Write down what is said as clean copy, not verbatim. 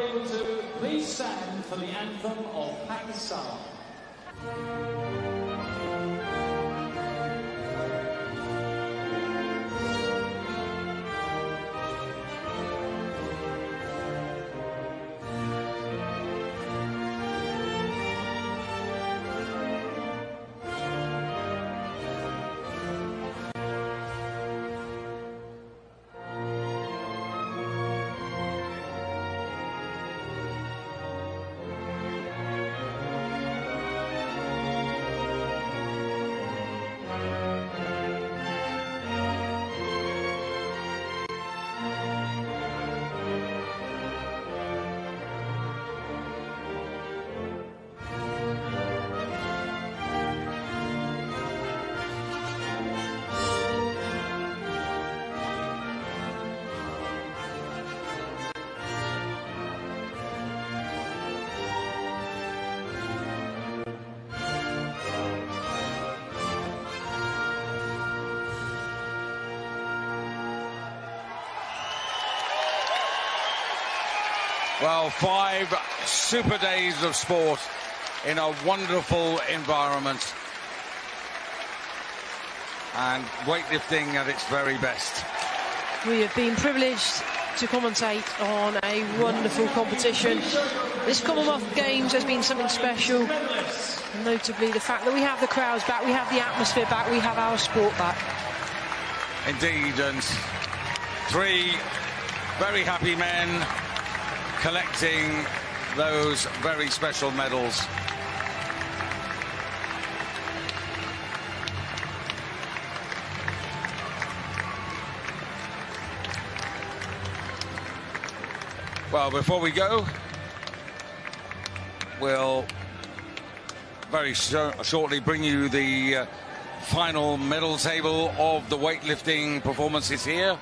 able to please stand for the anthem of Pakistan. Well, 5 super days of sport in a wonderful environment, and weightlifting at its very best. We have been privileged to commentate on a wonderful competition. This Commonwealth Games has been something special, and notably the fact that we have the crowds back, we have the atmosphere back, we have our sport back. Indeed, and 3 very happy men collecting those very special medals. Well, before we go, we'll very shortly bring you the final medal table of the weightlifting performances here.